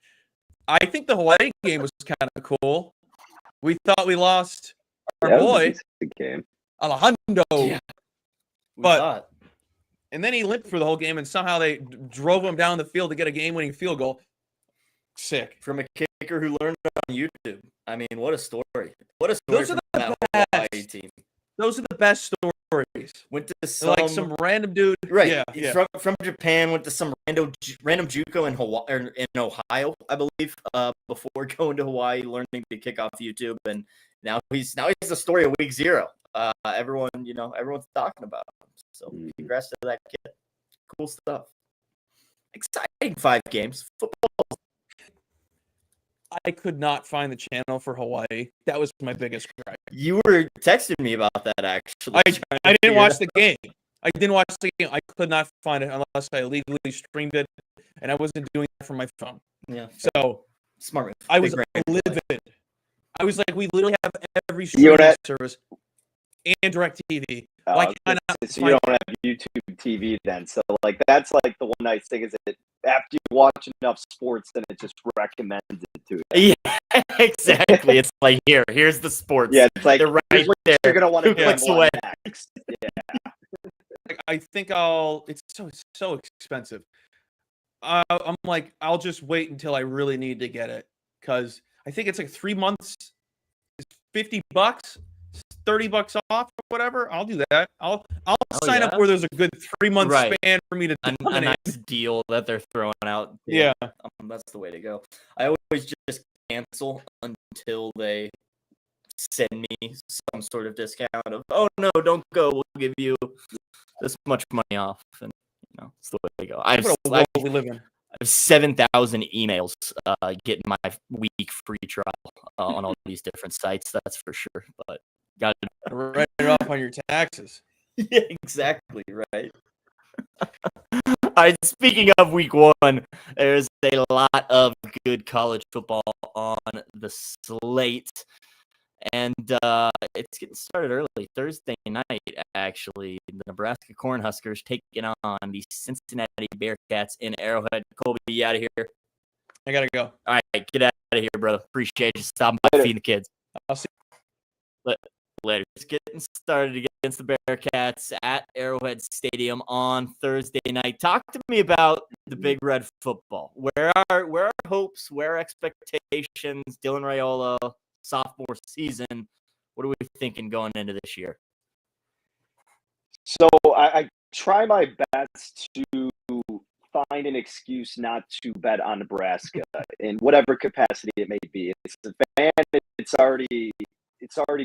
I think the Hawaii game was kind of cool. We thought we lost our That was a boy decent game. Alejandro, Yeah. but and then he limped for the whole game, and somehow they drove him down the field to get a game-winning field goal. Sick. From a kicker who learned on YouTube. I mean, what a story! What a story Those are from the that Hawaii best. team. Those are the best stories. Went to Some random dude, right? Yeah. From Japan, went to some random JUCO in Hawaii or in Ohio, I believe. Before going to Hawaii, learning to kick off YouTube, and now he's the story of week 0. Everyone's talking about him. So congrats to that kid. Cool stuff. Exciting 5 games. Football. I could not find the channel for Hawaii. That was my biggest gripe. You were texting me about that actually. I didn't watch the game. I didn't watch the game. I could not find it unless I illegally streamed it, and I wasn't doing that from my phone. Yeah. So Smart. I was livid. I was like, we literally have every streaming service and DirecTV. Why can't I not? So you don't have YouTube TV then. So that's like the one nice thing is that after you watch enough sports, then it just recommends it to you. Yeah, exactly. It's like here's the sports. Yeah, it's like they're right here's what there. you're gonna want to Clicks gamble away. on next. Yeah. I think it's so expensive. I'm like, I'll just wait until I really need to get it because I think it's like 3 months. It's $50, $30 off, or whatever. I'll do that. I'll sign up where there's a good 3-month span for me to a nice deal that they're throwing out. Yeah, that's the way to go. I always just cancel until they send me some sort of discount of, oh no, don't go. We'll give you this much money off, and it's the way to go. We live in. I have 7,000 emails getting my week free trial on all these different sites. That's for sure. But got to write it off on your taxes. Yeah, exactly right. All right. Speaking of week 1, there's a lot of good college football on the slate. And it's getting started early. Thursday night, actually. The Nebraska Cornhuskers taking on the Cincinnati Bearcats in Arrowhead. Colby, you out of here? I got to go. All right, get out of here, brother. Appreciate you stopping by feeding the kids. I'll see Letters getting started against the Bearcats at Arrowhead Stadium on Thursday night. Talk to me about the Big Red football. Where are hopes? Where are expectations? Dylan Raiola, sophomore season. What are we thinking going into this year? So I try my best to find an excuse not to bet on Nebraska in whatever capacity it may be. It's a fan. It's already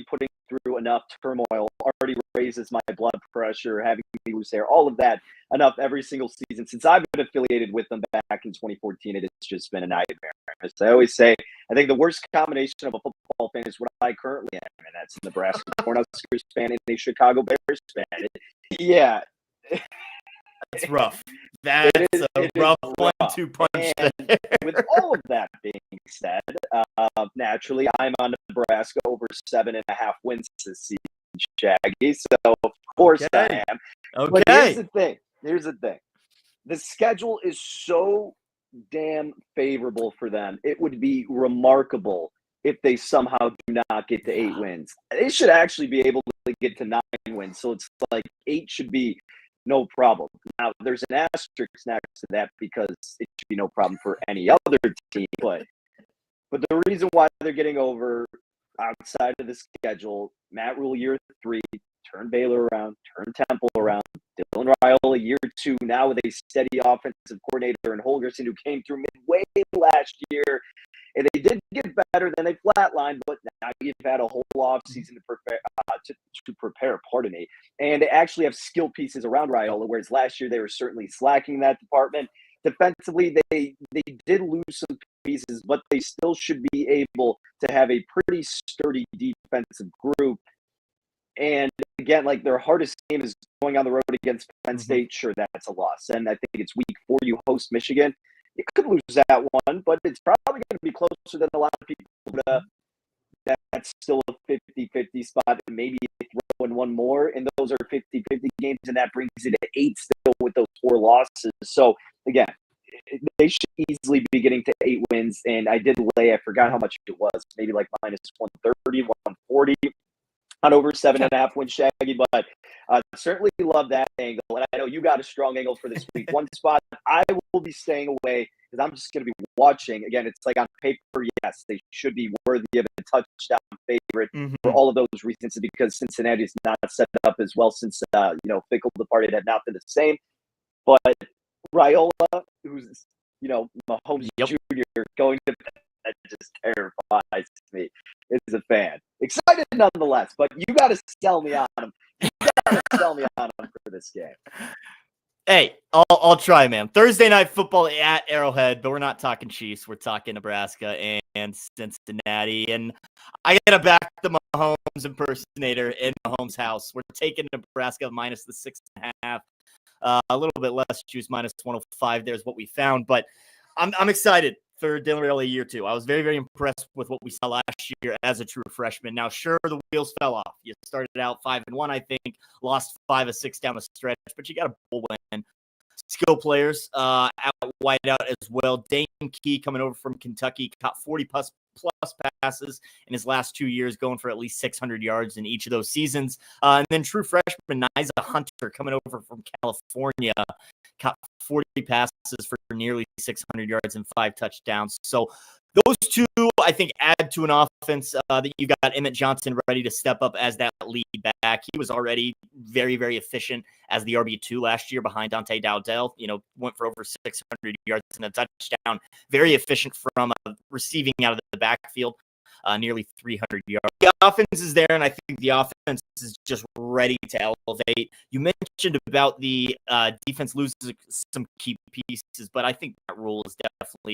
putting through enough turmoil. Already raises my blood pressure, having me lose hair. All of that enough every single season since I've been affiliated with them back in 2014. It has just been a nightmare. As I always say, I think the worst combination of a football fan is what I currently am, and that's a Nebraska Cornhuskers fan and a Chicago Bears fan. Yeah. It's rough. That's a rough 1-2 punch. And with all of that being said, naturally, I'm on Nebraska over 7.5 wins this season, Shaggy. So, of course, I am. Okay. But here's the thing. The schedule is so damn favorable for them. It would be remarkable if they somehow do not get to 8 wins. They should actually be able to get to 9 wins. So it's like 8 should be no problem. Now, there's an asterisk next to that because it should be no problem for any other team. But the reason why they're getting over outside of the schedule, Matt Rule year 3, turn Baylor around, turn Temple around, Dylan Raiola year 2, now with a steady offensive coordinator and Holgerson who came through midway last year. And they did get better, then they flatlined, but now you've had a whole offseason to prepare, pardon me. And they actually have skill pieces around Raiola, whereas last year they were certainly slacking that department. Defensively, they did lose some pieces, but they still should be able to have a pretty sturdy defensive group. And again, like their hardest game is going on the road against Penn State. Sure, that's a loss. And I think it's week 4, you host Michigan. You could lose that one, but it's probably going to be closer than a lot of people. That's still a 50-50 spot, and maybe throw in one more, and those are 50-50 games, and that brings it to 8 still with those 4 losses. So, again, they should easily be getting to 8 wins, and I did lay, I forgot how much it was, maybe like minus 130, 140 on over 7.5 win Shaggy, but certainly love that angle. And I know you got a strong angle for this week. One spot I will be staying away because I'm just going to be watching. Again, it's like on paper, yes, they should be worthy of a touchdown favorite for all of those reasons because Cincinnati is not set up as well since, Fickle departed had not been the same. But Raiola, who's, Mahomes Jr. going to that just terrifies me as a fan. Excited nonetheless, but you got to sell me on him. You got to sell me on him for this game. Hey, I'll try, man. Thursday night football at Arrowhead, but we're not talking Chiefs. We're talking Nebraska and Cincinnati. And I got to back the Mahomes impersonator in Mahomes' house. We're taking Nebraska minus the 6.5. A little bit less juice, minus 105. There's what we found, but I'm excited for Dylan Raiola year 2. I was very, very impressed with what we saw last year as a true freshman. Now, sure, the wheels fell off. You started out 5-1, I think, lost 5 of 6 down the stretch, but you got a bowl win. Skill players out wide out as well. Dane Key coming over from Kentucky, caught 40 plus passes in his last 2 years, going for at least 600 yards in each of those seasons. And then true freshman Niza Hunter coming over from California, caught 40 passes for nearly 600 yards and 5 touchdowns. So those two, I think, add to an offense that you got Emmett Johnson ready to step up as that lead back. He was already very, very efficient as the RB2 last year behind Dante Dowdell. Went for over 600 yards and a touchdown. Very efficient from receiving out of the backfield. Nearly 300 yards. The offense is there, and I think the offense is just ready to elevate. You mentioned about the defense loses some key pieces, but I think that Rule is definitely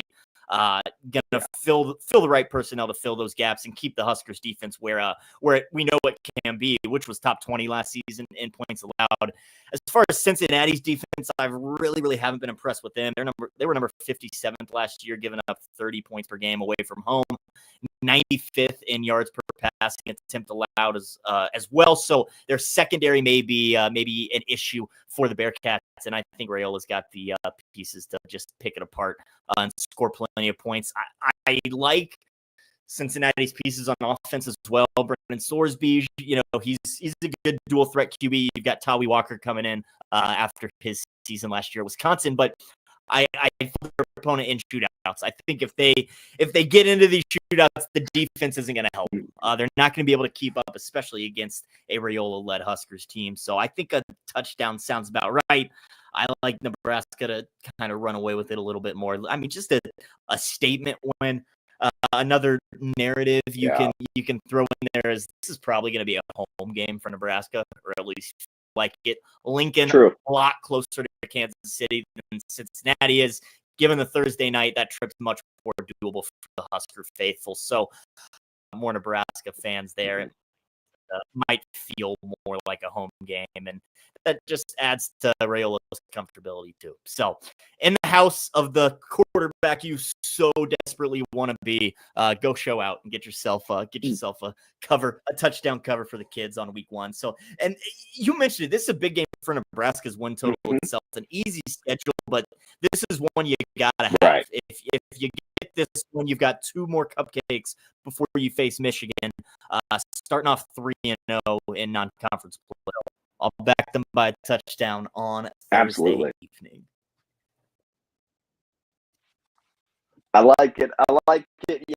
going to fill the right personnel to fill those gaps and keep the Huskers defense where we know it can be, which was top 20 last season in points allowed. As far as Cincinnati's defense, I really, really haven't been impressed with them. They were number 57th last year, giving up 30 points per game away from home, 95th in yards per passing attempt allowed as well. So their secondary may be an issue for the Bearcats, and I think Raiola's got the pieces to just pick it apart and score plenty of points. I like Cincinnati's pieces on offense as well. Brendan Sorsby, he's a good dual threat QB. You've got Tawi Walker coming in after his season last year at Wisconsin, but I think their opponent in shootouts. I think if they get into these shootouts, the defense isn't going to help. They're not going to be able to keep up, especially against a Raiola-led Huskers team. So I think a touchdown sounds about right. I like Nebraska to kind of run away with it a little bit more. I mean, just a statement win. Another narrative you can throw in there is this is probably going to be a home game for Nebraska, or at least like it. Lincoln, True. A lot closer to Kansas City than Cincinnati is. Given the Thursday night, that trip's much more doable for the Husker faithful. So more Nebraska fans there might feel more like a home game, and that just adds to Raiola's comfortability too. So in the house of the quarterback you so desperately want to be, go show out and get yourself a touchdown cover for the kids on week 1. So, and you mentioned it, this is a big game for Nebraska's win total itself. It's an easy schedule, but this is one you gotta have. Right. If you get this one, you've got 2 more cupcakes before you face Michigan, starting off 3-0 in non-conference play. I'll back them by a touchdown on Thursday evening. I like it.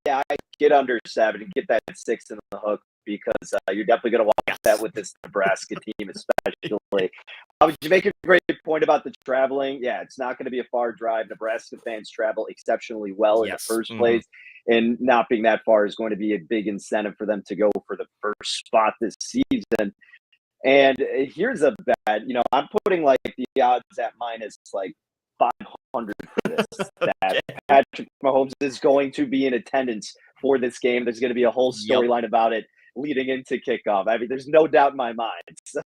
Yeah, I get under 7 and get that 6 in the hook, because you're definitely going to watch that with this Nebraska team, especially. You make a great point about the traveling. Yeah, it's not going to be a far drive. Nebraska fans travel exceptionally well in the first place, and not being that far is going to be a big incentive for them to go for the first spot this season. And here's a bet. I'm putting like the odds at minus like 500 for this. That Patrick Mahomes is going to be in attendance for this game. There's going to be a whole storyline about it leading into kickoff. I mean, there's no doubt in my mind. So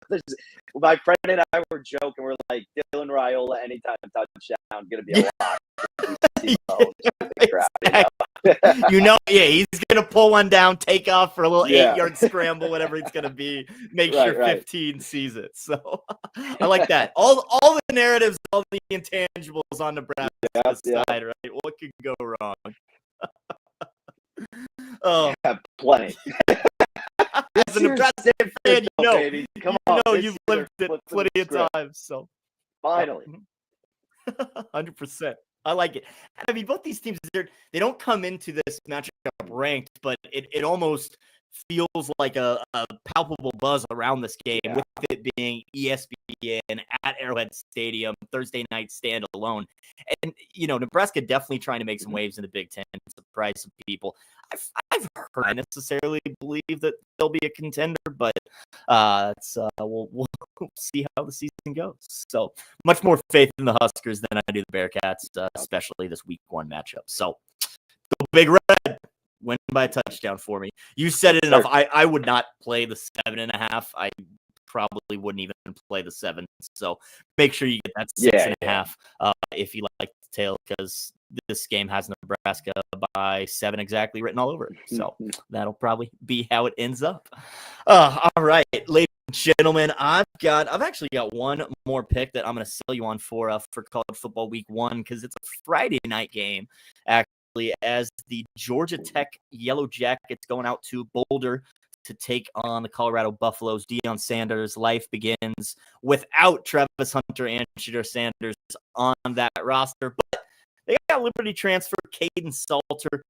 my friend and I were joking. We're like, Dylan Raiola, anytime touchdown, going to be a lot. He's gonna pull one down, take off for a little 8-yard scramble, whatever it's gonna be. Make sure 15 sees it. So I like that. All the narratives, all the intangibles on Nebraska's side, right? What could go wrong? Plenty. As a Nebraska fan, baby. Come on, you've lived it plenty of times. So finally, 100%. I like it. I mean, both these teams, they don't come into this matchup ranked, but it almost feels like a palpable buzz around this game, with it being ESPN at Arrowhead Stadium, Thursday night standalone. And, Nebraska definitely trying to make some waves in the Big Ten, surprise some people. I've heard I necessarily believe that they'll be a contender, but we'll see how the season goes. So much more faith in the Huskers than I do the Bearcats, especially this week 1 matchup. So go Big Red. Win by a touchdown for me. You said it enough. I would not play the 7.5. I probably wouldn't even play the 7. So make sure you get that 6.5 if you like the tail, because this game has Nebraska by 7 exactly written all over it. So that'll probably be how it ends up. All right, ladies and gentlemen, I've actually got one more pick that I'm going to sell you on for college football week 1, because it's a Friday night game, actually, as the Georgia Tech Yellow Jackets going out to Boulder to take on the Colorado Buffaloes. Deion Sanders' life begins without Travis Hunter and Shedeur Sanders on that roster, but they got Liberty transfer Caden Salter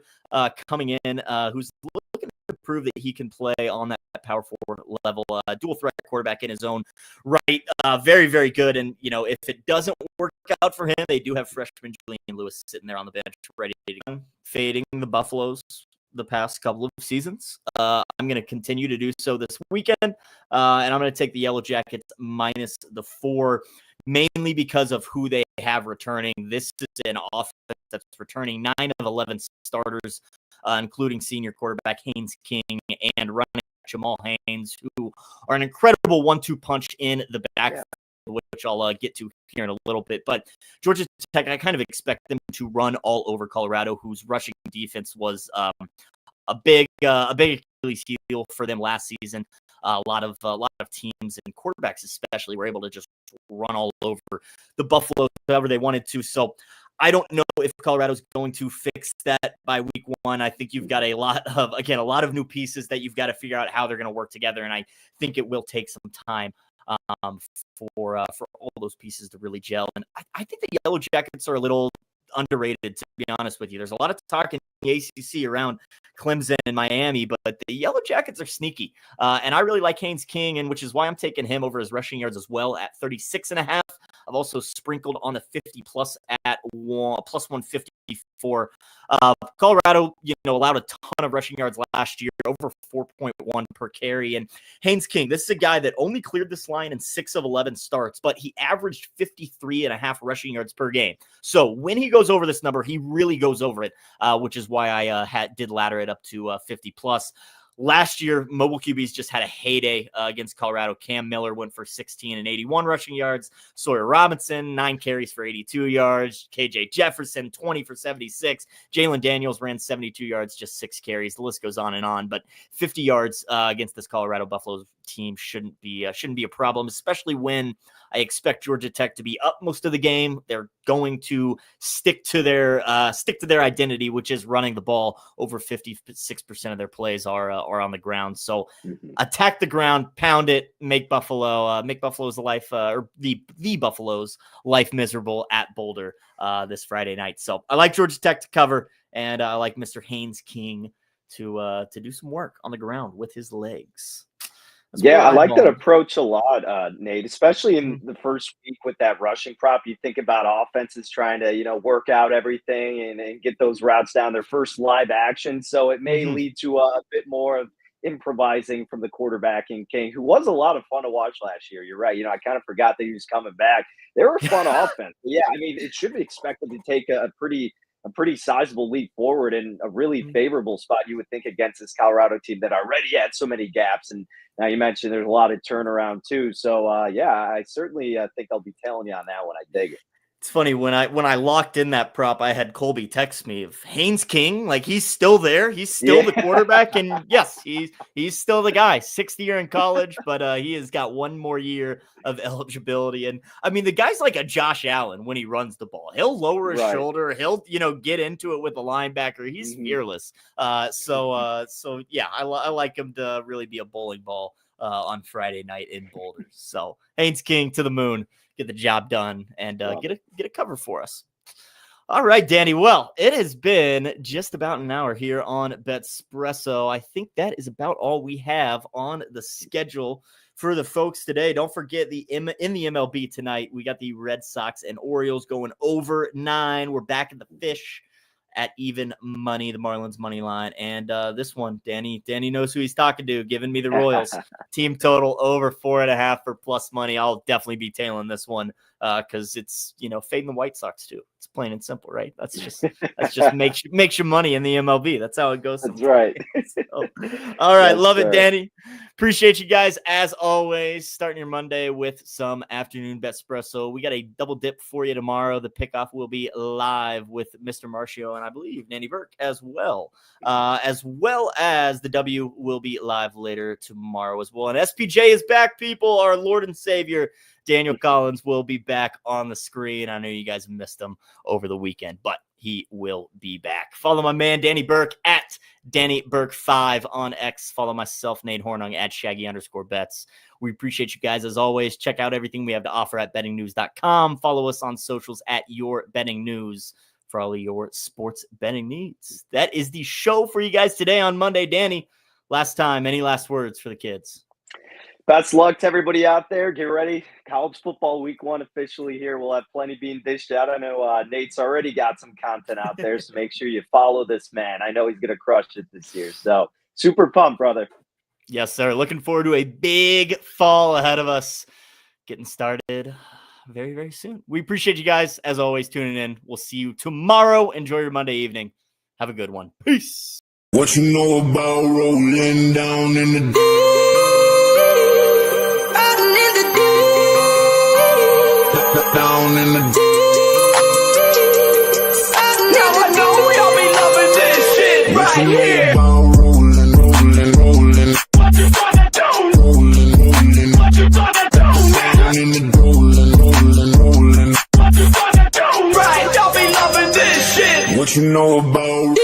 coming in, who's looking to prove that he can play on that power forward level, dual threat quarterback in his own right. Very, very good. And, if it doesn't work out for him, they do have freshman Julian Lewis sitting there on the bench ready to go. Fading the Buffaloes the past couple of seasons. I'm going to continue to do so this weekend, and I'm going to take the Yellow Jackets minus the 4, mainly because of who they have returning. This is an offense that's returning 9 of 11 starters, including senior quarterback Haynes King and running Jamal Haynes, who are an incredible 1-2 punch in the backfield, which I'll get to here in a little bit. But Georgia Tech, I kind of expect them to run all over Colorado, whose rushing defense was a big Achilles heel for them last season. A lot of teams and quarterbacks especially were able to just run all over the Buffalo however they wanted to. So I don't know if Colorado's going to fix that by week 1. I think you've got a lot of new pieces that you've got to figure out how they're going to work together. And I think it will take some time for all those pieces to really gel. And I think the Yellow Jackets are a little underrated, to be honest with you. There's a lot of talk in the ACC around Clemson and Miami, but the Yellow Jackets are sneaky. And I really like Haynes King, and which is why I'm taking him over his rushing yards as well at 36.5. I've also sprinkled on the 50 plus at plus 154. Colorado, allowed a ton of rushing yards last year, over 4.1 per carry. And Haynes King, this is a guy that only cleared this line in 6 of 11 starts, but he averaged 53.5 rushing yards per game. So when he goes over this number, he really goes over it, which is why I did ladder it up to 50 plus. Last year, mobile QBs just had a heyday against Colorado. Cam Miller went for 16 and 81 rushing yards. Sawyer Robinson, 9 carries for 82 yards. KJ Jefferson, 20 for 76. Jalen Daniels ran 72 yards, just 6 carries. The list goes on and on. But 50 yards against this Colorado Buffalo team shouldn't be a problem, especially when I expect Georgia Tech to be up most of the game. They're going to stick to their identity, which is running the ball. Over 56% of their plays are on the ground. So attack the ground, pound it, make Buffalo's life or the Buffalo's life miserable at Boulder this Friday night. So I like Georgia Tech to cover, and I like Mr. Haynes King to do some work on the ground with his legs. Yeah, I like that approach a lot, Nate, especially in the first week with that rushing prop. You think about offenses trying to, work out everything and get those routes down, their first live action. So it may lead to a bit more of improvising from the quarterback in King, who was a lot of fun to watch last year. You're right. I kind of forgot that he was coming back. They were a fun offense. Yeah, I mean, it should be expected to take a pretty sizable leap forward and a really favorable spot, you would think, against this Colorado team that already had so many gaps. And now you mentioned there's a lot of turnaround too. So I certainly think I'll be telling you on that one. I dig it. It's funny when I locked in that prop, I had Colby text me of Haynes King, like he's still there, he's still the quarterback, and yes, he's still the guy. 6th year in college, but he has got 1 more year of eligibility. And I mean, the guy's like a Josh Allen when he runs the ball. He'll lower his shoulder, he'll get into it with the linebacker. He's fearless. So yeah, I like him to really be a bowling ball on Friday night in Boulder. So Haynes King to the moon. Get the job done and get a cover for us. All right, Danny. Well, it has been just about an hour here on Betspresso. I think that is about all we have on the schedule for the folks today. Don't forget in the MLB tonight, we got the Red Sox and Orioles going over 9. We're back at the Fish at even money, the Marlins money line. And this one, Danny knows who he's talking to, giving me the Royals. Team total over 4.5 for plus money. I'll definitely be tailing this one because it's, fading the White Sox too. It's plain and simple, right? That's just makes you money in the MLB. That's how it goes. That's right. So, all right. Love it, Danny. Appreciate you guys as always. Starting your Monday with some afternoon Betspresso. We got a double dip for you tomorrow. The pickoff will be live with Mr. Marcio and I believe Nanny Burke as well as the W will be live later tomorrow as well. And SPJ is back, people. Our Lord and Savior Daniel Collins will be back on the screen. I know you guys missed him over the weekend, but he will be back. Follow my man, Danny Burke, at Danny Burke 5 on X. Follow myself, Nate Hornung, at Shaggy_bets. We appreciate you guys as always. Check out everything we have to offer at bettingnews.com. Follow us on socials at Your Betting News for all of your sports betting needs. That is the show for you guys today on Monday. Danny, last time, any last words for the kids? Best luck to everybody out there. Get ready. College football week 1 officially here. We'll have plenty being dished out. I know Nate's already got some content out there, so make sure you follow this man. I know he's going to crush it this year. So super pumped, brother. Yes, sir. Looking forward to a big fall ahead of us. Getting started very, very soon. We appreciate you guys, as always, tuning in. We'll see you tomorrow. Enjoy your Monday evening. Have a good one. Peace. What you know about rolling down in the down in the Now I know y'all be loving this shit right here. rolling. What you gonna do? Rolling. What you gonna do now? Down in the rolling. What you gonna do? Right, y'all be loving What you know about